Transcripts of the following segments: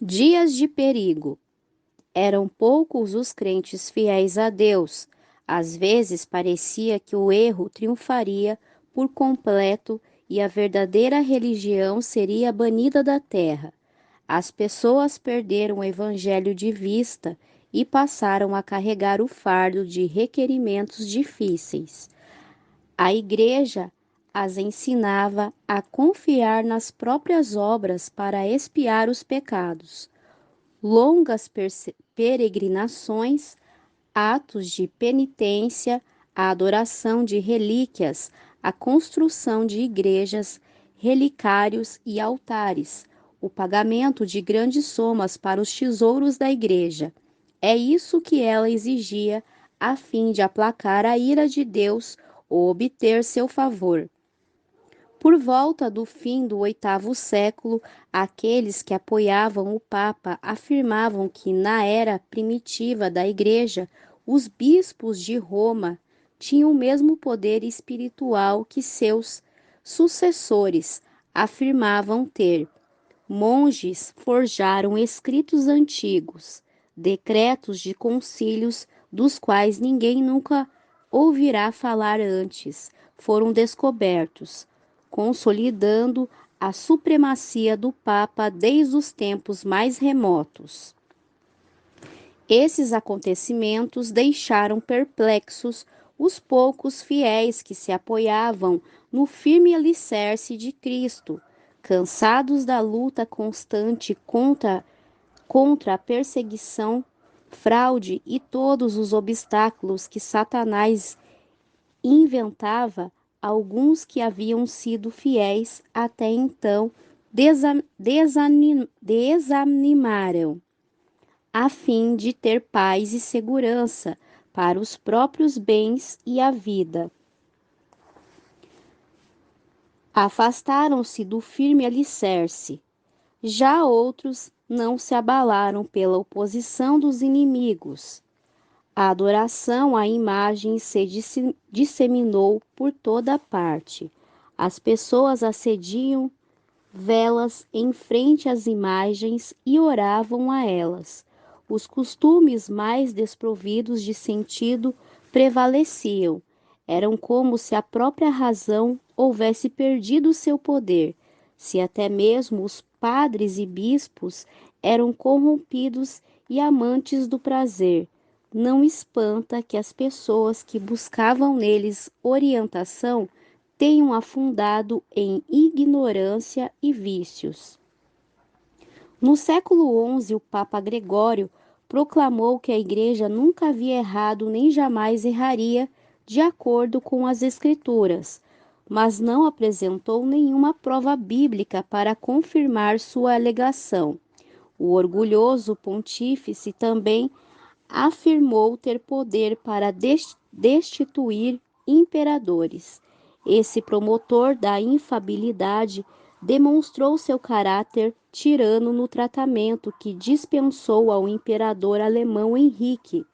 Dias de perigo. Eram poucos os crentes fiéis a Deus. Às vezes parecia que o erro triunfaria por completo e a verdadeira religião seria banida da terra. As pessoas perderam o evangelho de vista e passaram a carregar o fardo de requerimentos difíceis. A igreja as ensinava a confiar nas próprias obras para expiar os pecados. Longas peregrinações, atos de penitência, a adoração de relíquias, a construção de igrejas, relicários e altares, o pagamento de grandes somas para os tesouros da igreja. É isso que ela exigia a fim de aplacar a ira de Deus ou obter seu favor. Por volta do fim do oitavo século, aqueles que apoiavam o Papa afirmavam que, na era primitiva da Igreja, os bispos de Roma tinham o mesmo poder espiritual que seus sucessores afirmavam ter. Monges forjaram escritos antigos, decretos de concílios dos quais ninguém nunca ouvirá falar antes, foram descobertos, consolidando a supremacia do Papa desde os tempos mais remotos. Esses acontecimentos deixaram perplexos os poucos fiéis que se apoiavam no firme alicerce de Cristo, cansados da luta constante contra a perseguição, fraude e todos os obstáculos que Satanás inventava. Alguns que haviam sido fiéis até então desanimaram, a fim de ter paz e segurança para os próprios bens e a vida. Afastaram-se do firme alicerce. Já outros não se abalaram pela oposição dos inimigos. A adoração à imagem se disseminou por toda parte. As pessoas acediam velas em frente às imagens e oravam a elas. Os costumes mais desprovidos de sentido prevaleciam. Eram como se a própria razão houvesse perdido seu poder, se até mesmo os padres e bispos eram corrompidos e amantes do prazer. Não espanta que as pessoas que buscavam neles orientação tenham afundado em ignorância e vícios. No século XI, o Papa Gregório proclamou que a Igreja nunca havia errado nem jamais erraria de acordo com as Escrituras, mas não apresentou nenhuma prova bíblica para confirmar sua alegação. O orgulhoso pontífice também afirmou ter poder para destituir imperadores. Esse promotor da infabilidade demonstrou seu caráter tirano no tratamento que dispensou ao imperador alemão Henrique,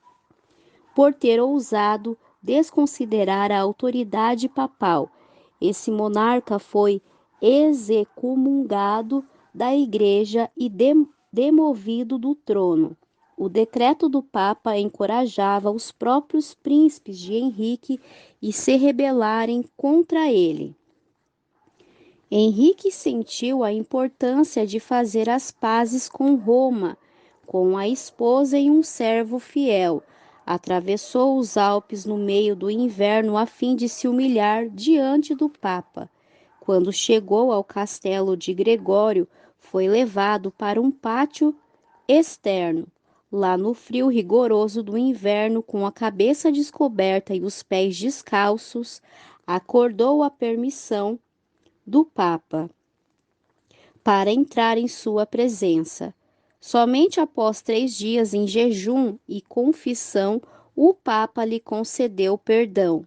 por ter ousado desconsiderar a autoridade papal. Esse monarca foi excomungado da igreja e demovido do trono. O decreto do Papa encorajava os próprios príncipes de Henrique a se rebelarem contra ele. Henrique sentiu a importância de fazer as pazes com Roma, com a esposa e um servo fiel. Atravessou os Alpes no meio do inverno a fim de se humilhar diante do Papa. Quando chegou ao castelo de Gregório, foi levado para um pátio externo. Lá no frio rigoroso do inverno, com a cabeça descoberta e os pés descalços, acordou a permissão do Papa para entrar em sua presença. Somente após 3 dias em jejum e confissão, o Papa lhe concedeu perdão.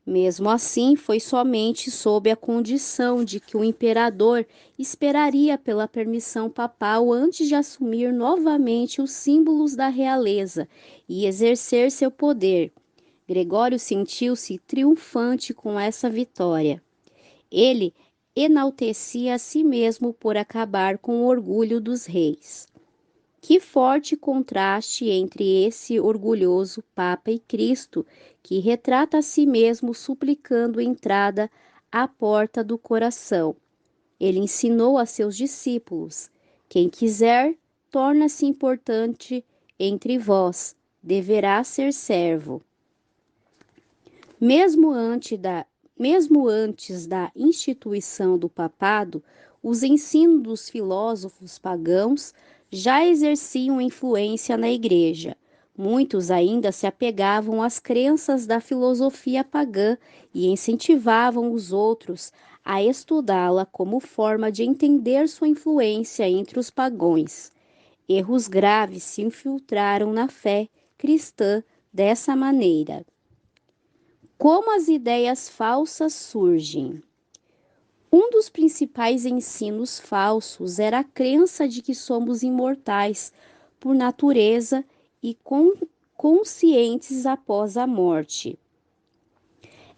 Mesmo assim, foi somente sob a condição de que o imperador esperaria pela permissão papal antes de assumir novamente os símbolos da realeza e exercer seu poder. Gregório sentiu-se triunfante com essa vitória. Ele enaltecia a si mesmo por acabar com o orgulho dos reis. Que forte contraste entre esse orgulhoso Papa e Cristo, que retrata a si mesmo suplicando entrada à porta do coração. Ele ensinou a seus discípulos: quem quiser, torna-se importante entre vós, deverá ser servo. Mesmo mesmo antes da instituição do papado, os ensinos dos filósofos pagãos já exerciam influência na Igreja. Muitos ainda se apegavam às crenças da filosofia pagã e incentivavam os outros a estudá-la como forma de entender sua influência entre os pagãos. Erros graves se infiltraram na fé cristã dessa maneira. Como as ideias falsas surgem? Um dos principais ensinos falsos era a crença de que somos imortais por natureza e conscientes após a morte.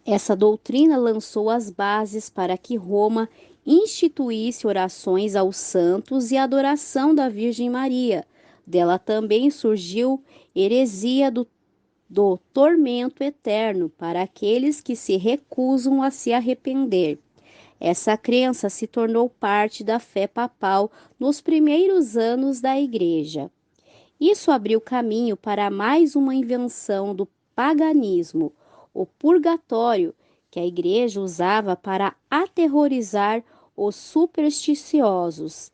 Essa doutrina lançou as bases para que Roma instituísse orações aos santos e adoração da Virgem Maria. Dela também surgiu heresia do tormento eterno para aqueles que se recusam a se arrepender. Essa crença se tornou parte da fé papal nos primeiros anos da Igreja. Isso abriu caminho para mais uma invenção do paganismo, o purgatório, que a Igreja usava para aterrorizar os supersticiosos.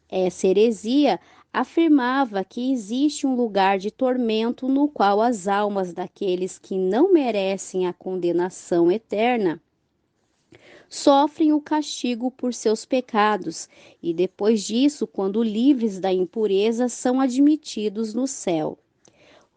Essa heresia afirmava que existe um lugar de tormento no qual as almas daqueles que não merecem a condenação eterna sofrem o castigo por seus pecados e depois disso, quando livres da impureza, são admitidos no céu.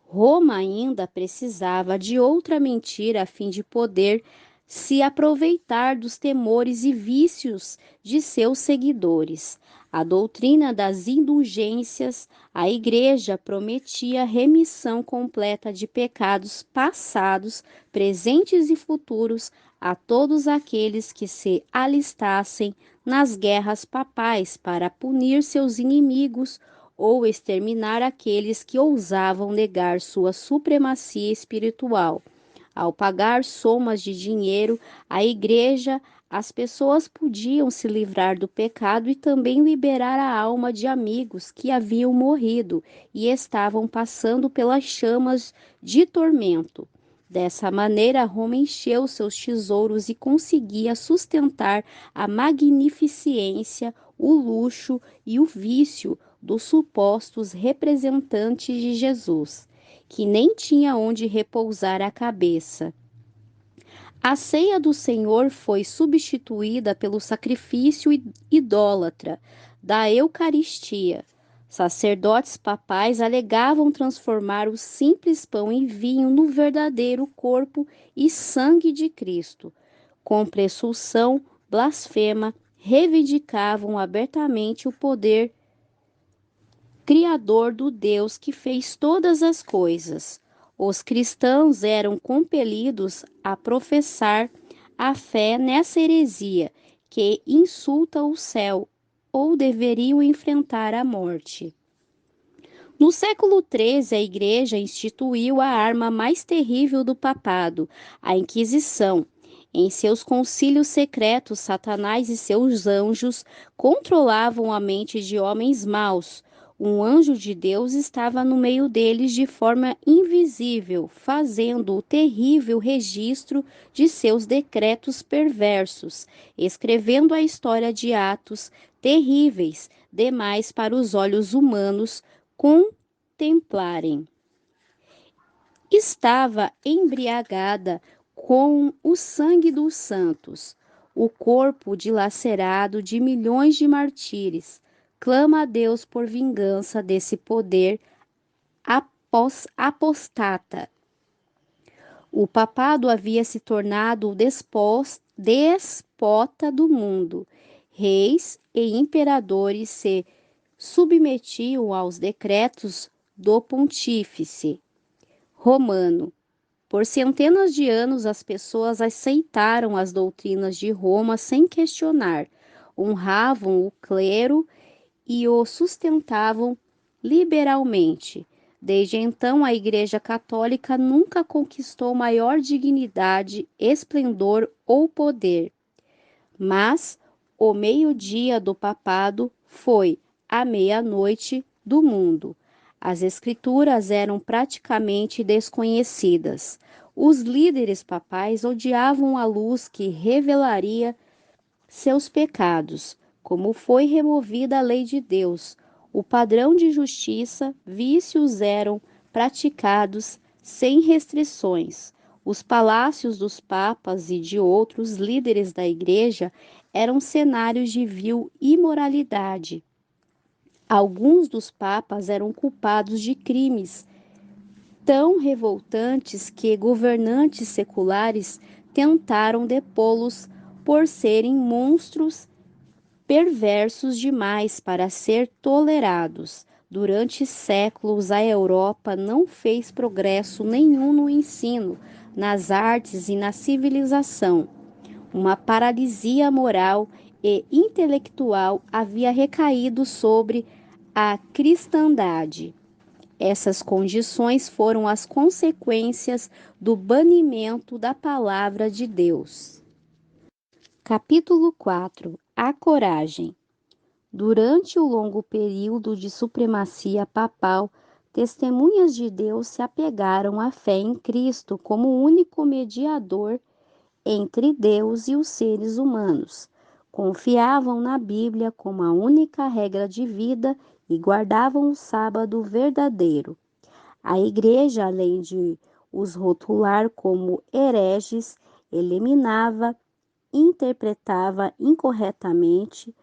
Roma ainda precisava de outra mentira a fim de poder se aproveitar dos temores e vícios de seus seguidores. A doutrina das indulgências, a Igreja prometia remissão completa de pecados passados, presentes e futuros a todos aqueles que se alistassem nas guerras papais para punir seus inimigos ou exterminar aqueles que ousavam negar sua supremacia espiritual. Ao pagar somas de dinheiro à igreja, as pessoas podiam se livrar do pecado e também liberar a alma de amigos que haviam morrido e estavam passando pelas chamas de tormento. Dessa maneira, Roma encheu seus tesouros e conseguia sustentar a magnificência, o luxo e o vício dos supostos representantes de Jesus, que nem tinha onde repousar a cabeça. A ceia do Senhor foi substituída pelo sacrifício idólatra da Eucaristia. Sacerdotes papais alegavam transformar o simples pão e vinho no verdadeiro corpo e sangue de Cristo. Com presunção blasfema, reivindicavam abertamente o poder criador do Deus que fez todas as coisas. Os cristãos eram compelidos a professar a fé nessa heresia que insulta o céu, ou deveriam enfrentar a morte. No século XIII, a Igreja instituiu a arma mais terrível do papado, a Inquisição. Em seus concílios secretos, Satanás e seus anjos controlavam a mente de homens maus. Um anjo de Deus estava no meio deles de forma invisível, fazendo o terrível registro de seus decretos perversos, escrevendo a história de atos terríveis demais para os olhos humanos contemplarem. Estava embriagada com o sangue dos santos, o corpo dilacerado de milhões de mártires. Clama a Deus por vingança desse poder apostata. O papado havia se tornado o despota do mundo. Reis e imperadores se submetiam aos decretos do pontífice romano. Por centenas de anos, as pessoas aceitaram as doutrinas de Roma sem questionar, honravam o clero e o sustentavam liberalmente. Desde então, a Igreja Católica nunca conquistou maior dignidade, esplendor ou poder. Mas o meio-dia do papado foi a meia-noite do mundo. As escrituras eram praticamente desconhecidas. Os líderes papais odiavam a luz que revelaria seus pecados, como foi removida a lei de Deus. O padrão de justiça, vícios eram praticados sem restrições. Os palácios dos papas e de outros líderes da igreja eram cenários de vil imoralidade. Alguns dos papas eram culpados de crimes tão revoltantes que governantes seculares tentaram depô-los por serem monstros perversos demais para ser tolerados. Durante séculos, a Europa não fez progresso nenhum no ensino, nas artes e na civilização. Uma paralisia moral e intelectual havia recaído sobre a cristandade. Essas condições foram as consequências do banimento da palavra de Deus. Capítulo 4. A coragem. Durante o longo período de supremacia papal, testemunhas de Deus se apegaram à fé em Cristo como único mediador entre Deus e os seres humanos. Confiavam na Bíblia como a única regra de vida e guardavam o sábado verdadeiro. A Igreja, além de os rotular como hereges, eliminava, interpretava incorretamente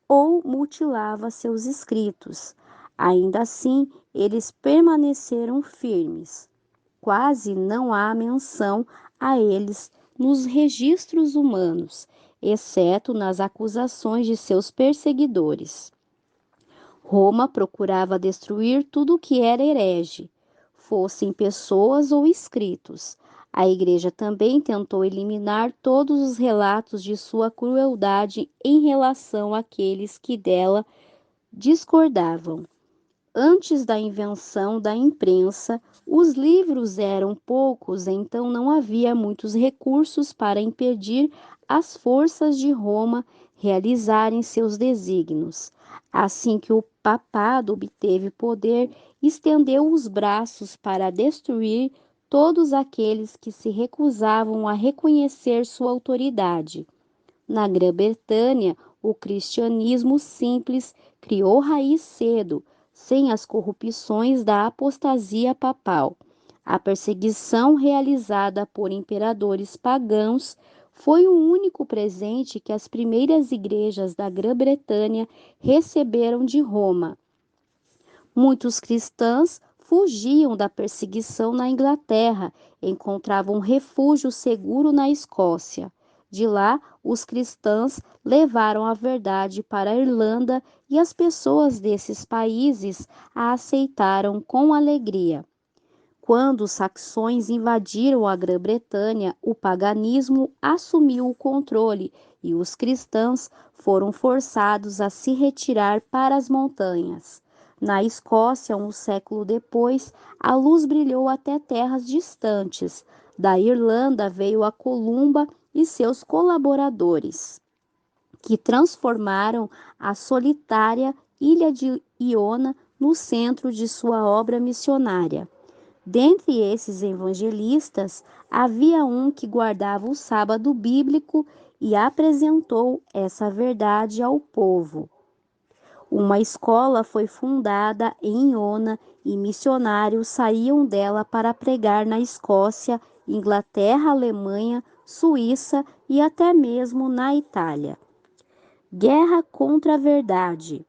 ou mutilava seus escritos. Ainda assim, eles permaneceram firmes. Quase não há menção a eles nos registros humanos, exceto nas acusações de seus perseguidores. Roma procurava destruir tudo o que era herege, fossem pessoas ou escritos. A Igreja também tentou eliminar todos os relatos de sua crueldade em relação àqueles que dela discordavam. Antes da invenção da imprensa, os livros eram poucos, então não havia muitos recursos para impedir as forças de Roma realizarem seus desígnios. Assim que o papado obteve poder, estendeu os braços para destruir todos aqueles que se recusavam a reconhecer sua autoridade. Na Grã-Bretanha, o cristianismo simples criou raiz cedo, sem as corrupções da apostasia papal. A perseguição realizada por imperadores pagãos foi o único presente que as primeiras igrejas da Grã-Bretanha receberam de Roma. Muitos cristãos fugiam da perseguição na Inglaterra, encontravam refúgio seguro na Escócia. De lá, os cristãos levaram a verdade para a Irlanda e as pessoas desses países a aceitaram com alegria. Quando os saxões invadiram a Grã-Bretanha, o paganismo assumiu o controle e os cristãos foram forçados a se retirar para as montanhas. Na Escócia, um século depois, a luz brilhou até terras distantes. Da Irlanda veio a Columba e seus colaboradores, que transformaram a solitária ilha de Iona no centro de sua obra missionária. Dentre esses evangelistas, havia um que guardava o sábado bíblico e apresentou essa verdade ao povo. Uma escola foi fundada em Iona e missionários saíam dela para pregar na Escócia, Inglaterra, Alemanha, Suíça e até mesmo na Itália. Guerra contra a verdade.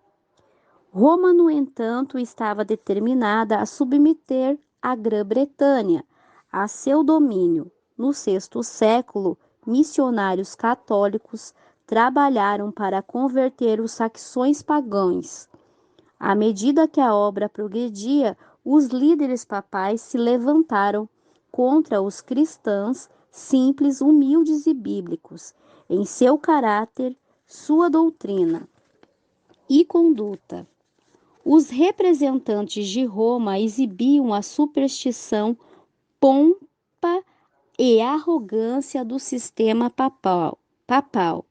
Roma, no entanto, estava determinada a submeter a Grã-Bretanha a seu domínio. No sexto século, missionários católicos trabalharam para converter os saxões pagãos. À medida que a obra progredia, os líderes papais se levantaram contra os cristãos simples, humildes e bíblicos, em seu caráter, sua doutrina e conduta. Os representantes de Roma exibiam a superstição, pompa e arrogância do sistema papal.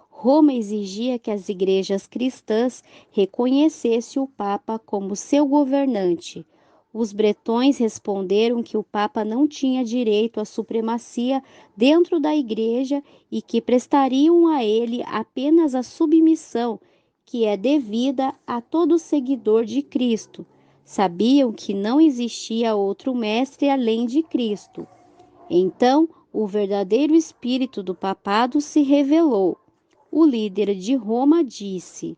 Roma exigia que as igrejas cristãs reconhecessem o Papa como seu governante. Os bretões responderam que o Papa não tinha direito à supremacia dentro da igreja e que prestariam a ele apenas a submissão que é devida a todo seguidor de Cristo. Sabiam que não existia outro mestre além de Cristo. Então, o verdadeiro espírito do papado se revelou. O líder de Roma disse: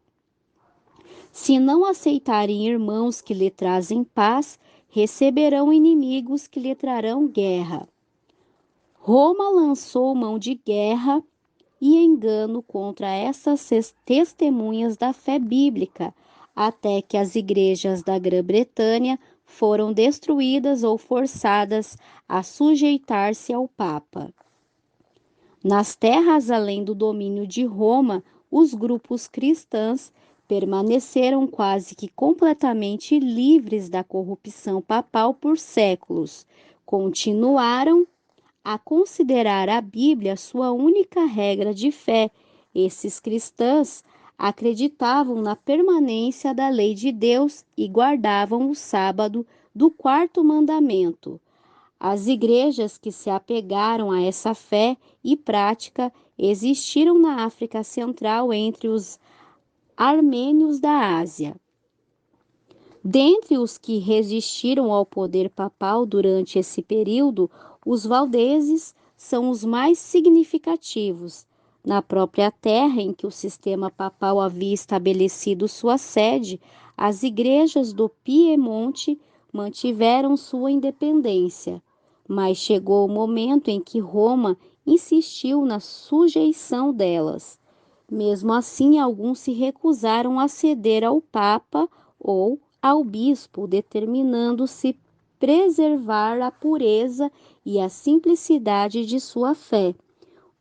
se não aceitarem irmãos que lhe trazem paz, receberão inimigos que lhe trarão guerra. Roma lançou mão de guerra e engano contra essas testemunhas da fé bíblica, até que as igrejas da Grã-Bretanha foram destruídas ou forçadas a sujeitar-se ao Papa. Nas terras além do domínio de Roma, os grupos cristãos permaneceram quase que completamente livres da corrupção papal por séculos. Continuaram a considerar a Bíblia sua única regra de fé. Esses cristãos acreditavam na permanência da lei de Deus e guardavam o sábado do quarto mandamento. As igrejas que se apegaram a essa fé e prática existiram na África Central entre os armênios da Ásia. Dentre os que resistiram ao poder papal durante esse período, os valdeses são os mais significativos. Na própria terra em que o sistema papal havia estabelecido sua sede, as igrejas do Piemonte mantiveram sua independência. Mas chegou o momento em que Roma insistiu na sujeição delas. Mesmo assim, alguns se recusaram a ceder ao Papa ou ao bispo, determinando-se preservar a pureza e a simplicidade de sua fé.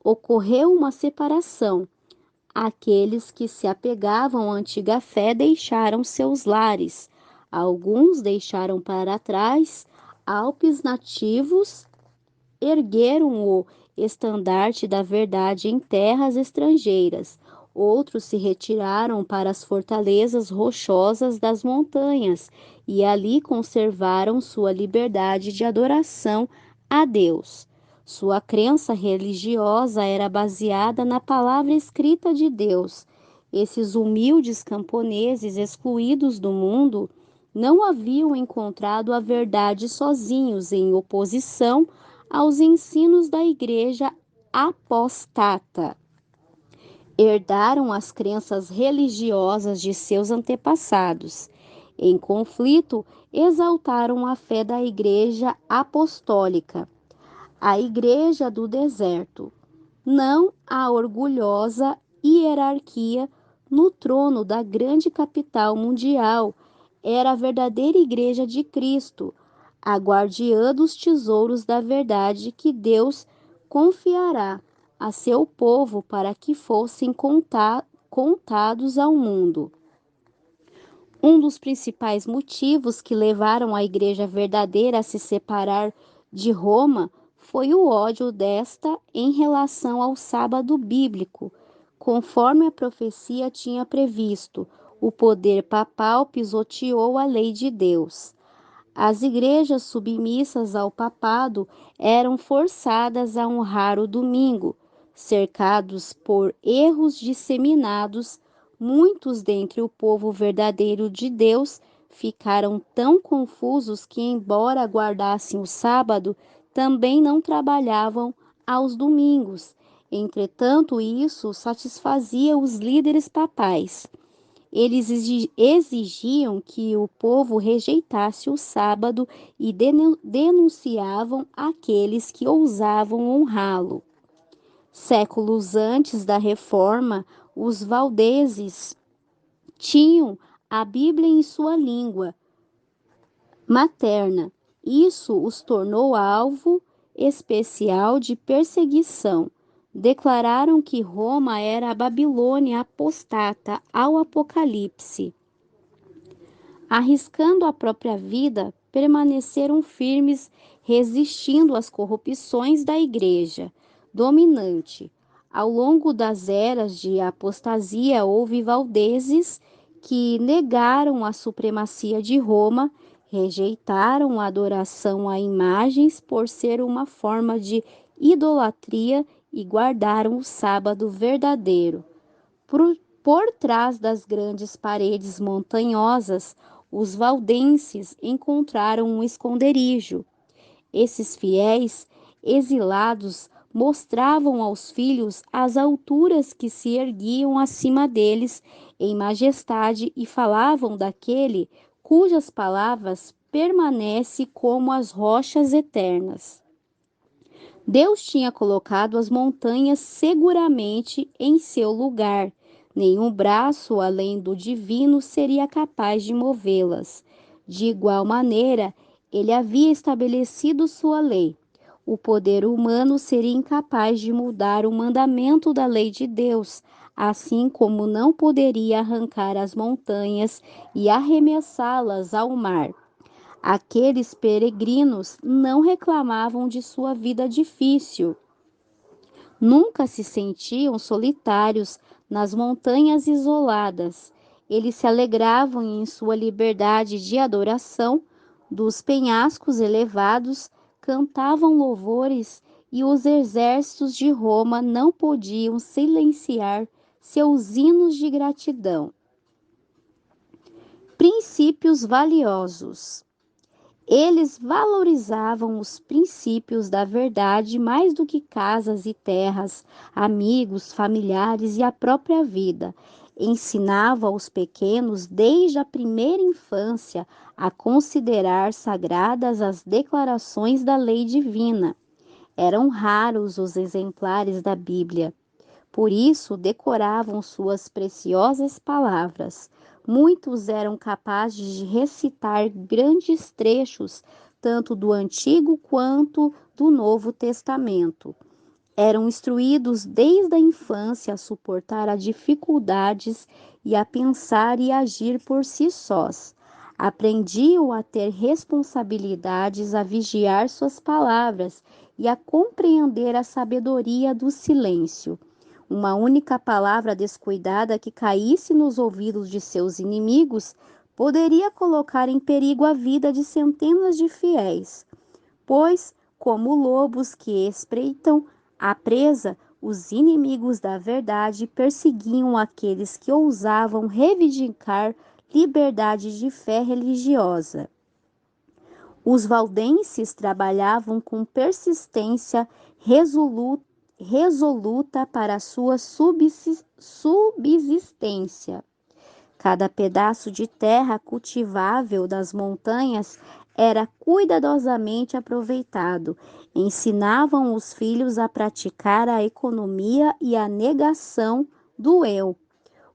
Ocorreu uma separação. Aqueles que se apegavam à antiga fé deixaram seus lares. Alguns deixaram para trás Alpes nativos, ergueram o estandarte da verdade em terras estrangeiras. Outros se retiraram para as fortalezas rochosas das montanhas e ali conservaram sua liberdade de adoração a Deus. Sua crença religiosa era baseada na palavra escrita de Deus. Esses humildes camponeses excluídos do mundo não haviam encontrado a verdade sozinhos, em oposição aos ensinos da igreja apostata. Herdaram as crenças religiosas de seus antepassados. Em conflito, exaltaram a fé da igreja apostólica, a igreja do deserto, não a orgulhosa hierarquia no trono da grande capital mundial. Era a verdadeira igreja de Cristo, a guardiã dos tesouros da verdade que Deus confiará a seu povo para que fossem contados ao mundo. Um dos principais motivos que levaram a igreja verdadeira a se separar de Roma foi o ódio desta em relação ao sábado bíblico. Conforme a profecia tinha previsto, o poder papal pisoteou a lei de Deus. As igrejas submissas ao papado eram forçadas a honrar o domingo. Cercados por erros disseminados, muitos dentre o povo verdadeiro de Deus ficaram tão confusos que, embora guardassem o sábado, também não trabalhavam aos domingos. Entretanto, isso satisfazia os líderes papais. Eles exigiam que o povo rejeitasse o sábado e denunciavam aqueles que ousavam honrá-lo. Séculos antes da reforma, os valdeses tinham a Bíblia em sua língua materna. Isso os tornou alvo especial de perseguição. Declararam que Roma era a Babilônia apostata ao Apocalipse. arriscando a própria vida, permaneceram firmes, resistindo às corrupções da igreja dominante. Ao longo das eras de apostasia, houve valdeses que negaram a supremacia de Roma, rejeitaram a adoração a imagens por ser uma forma de idolatria e guardaram o sábado verdadeiro. Por trás das grandes paredes montanhosas, os valdenses encontraram um esconderijo. Esses fiéis, exilados, mostravam aos filhos as alturas que se erguiam acima deles em majestade e falavam daquele cujas palavras permanecem como as rochas eternas. Deus tinha colocado as montanhas seguramente em seu lugar. Nenhum braço além do divino seria capaz de movê-las. De igual maneira, ele havia estabelecido sua lei. O poder humano seria incapaz de mudar o mandamento da lei de Deus, assim como não poderia arrancar as montanhas e arremessá-las ao mar. Aqueles peregrinos não reclamavam de sua vida difícil. Nunca se sentiam solitários nas montanhas isoladas. Eles se alegravam em sua liberdade de adoração, dos penhascos elevados, cantavam louvores e os exércitos de Roma não podiam silenciar seus hinos de gratidão. Princípios valiosos. Eles valorizavam os princípios da verdade mais do que casas e terras, amigos, familiares e a própria vida. Ensinava aos pequenos desde a primeira infância a considerar sagradas as declarações da lei divina. Eram raros os exemplares da Bíblia. Por isso, decoravam suas preciosas palavras. Muitos eram capazes de recitar grandes trechos, tanto do Antigo quanto do Novo Testamento. Eram instruídos desde a infância a suportar as dificuldades e a pensar e agir por si sós. Aprendiam a ter responsabilidades, a vigiar suas palavras e a compreender a sabedoria do silêncio. Uma única palavra descuidada que caísse nos ouvidos de seus inimigos poderia colocar em perigo a vida de centenas de fiéis, pois, como lobos que espreitam a presa, os inimigos da verdade perseguiam aqueles que ousavam reivindicar liberdade de fé religiosa. Os valdenses trabalhavam com persistência resoluta para a sua subsistência. Cada pedaço de terra cultivável das montanhas era cuidadosamente aproveitado. Ensinavam os filhos a praticar a economia e a negação do eu.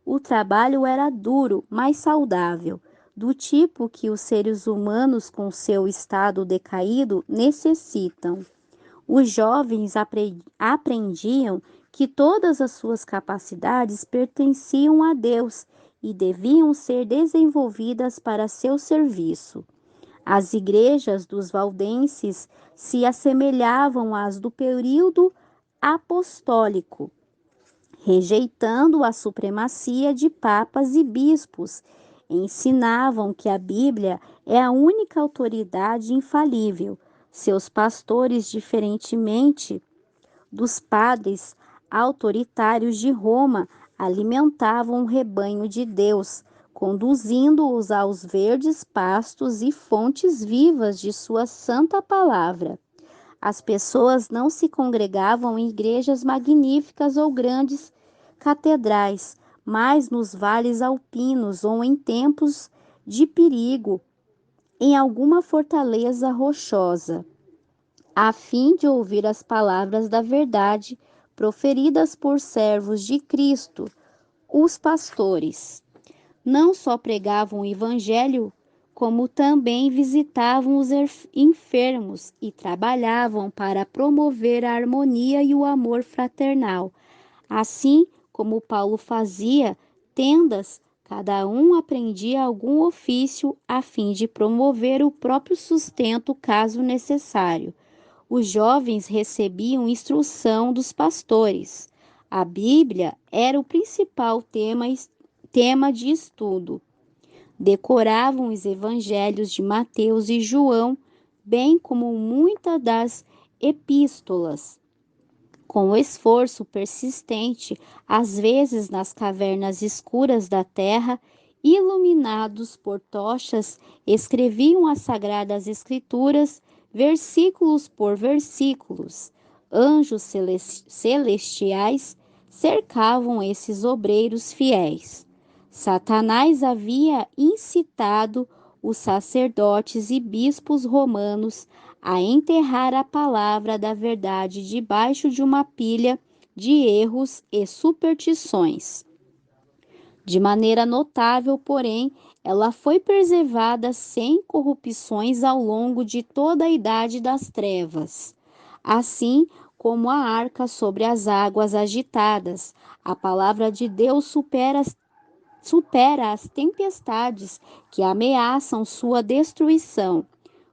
O trabalho era duro, mas saudável, do tipo que os seres humanos com seu estado decaído necessitam. Os jovens aprendiam que todas as suas capacidades pertenciam a Deus e deviam ser desenvolvidas para seu serviço. As igrejas dos valdenses se assemelhavam às do período apostólico, rejeitando a supremacia de papas e bispos. Ensinavam que a Bíblia é a única autoridade infalível. Seus pastores, diferentemente dos padres autoritários de Roma, alimentavam o rebanho de Deus, conduzindo-os aos verdes pastos e fontes vivas de sua santa palavra. As pessoas não se congregavam em igrejas magníficas ou grandes catedrais, mas nos vales alpinos ou em tempos de perigo, em alguma fortaleza rochosa, a fim de ouvir as palavras da verdade proferidas por servos de Cristo, os pastores. Não só pregavam o evangelho, como também visitavam os enfermos e trabalhavam para promover a harmonia e o amor fraternal. Assim como Paulo fazia, tendas Cada um aprendia algum ofício a fim de promover o próprio sustento caso necessário. Os jovens recebiam instrução dos pastores. A Bíblia era o principal tema de estudo. Decoravam os evangelhos de Mateus e João, bem como muitas das epístolas. Com esforço persistente, às vezes nas cavernas escuras da terra, iluminados por tochas, escreviam as sagradas escrituras, versículos por versículos. Anjos celestiais cercavam esses obreiros fiéis. Satanás havia incitado os sacerdotes e bispos romanos a enterrar a palavra da verdade debaixo de uma pilha de erros e superstições. De maneira notável, porém, ela foi preservada sem corrupções ao longo de toda a Idade das Trevas. Assim como a arca sobre as águas agitadas, a palavra de Deus supera as tempestades que ameaçam sua destruição.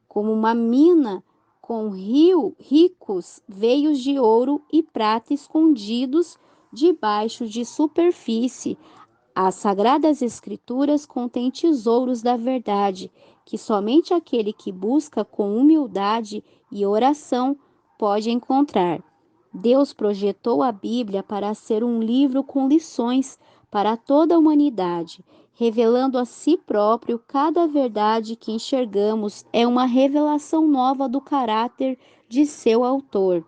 Como uma mina com ricos veios de ouro e prata escondidos debaixo de superfície. As Sagradas Escrituras contêm tesouros da verdade, que somente aquele que busca com humildade e oração pode encontrar. Deus projetou a Bíblia para ser um livro com lições para toda a humanidade, revelando a si próprio. Cada verdade que enxergamos é uma revelação nova do caráter de seu autor.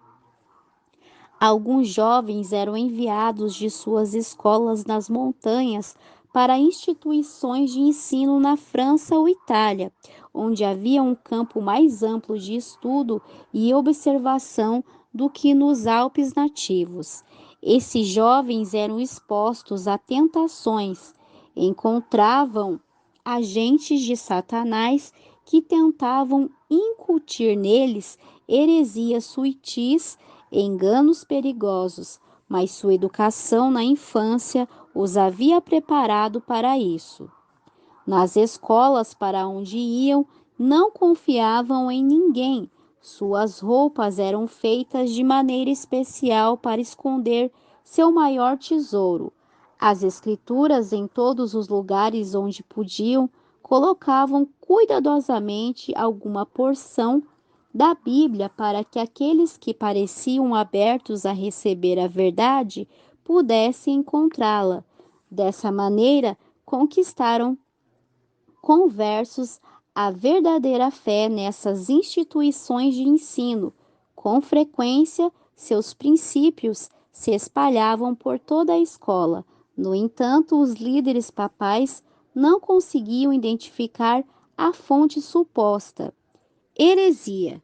Alguns jovens eram enviados de suas escolas nas montanhas para instituições de ensino na França ou Itália, onde havia um campo mais amplo de estudo e observação do que nos Alpes nativos. Esses jovens eram expostos a tentações, encontravam agentes de Satanás que tentavam incutir neles heresias sutis, enganos perigosos, mas sua educação na infância os havia preparado para isso. Nas escolas para onde iam, não confiavam em ninguém. Suas roupas eram feitas de maneira especial para esconder seu maior tesouro. As escrituras, em todos os lugares onde podiam, colocavam cuidadosamente alguma porção da Bíblia para que aqueles que pareciam abertos a receber a verdade pudessem encontrá-la. Dessa maneira, conquistaram conversos a verdadeira fé nessas instituições de ensino. Com frequência, seus princípios se espalhavam por toda a escola. No entanto, os líderes papais não conseguiam identificar a fonte suposta. Heresia.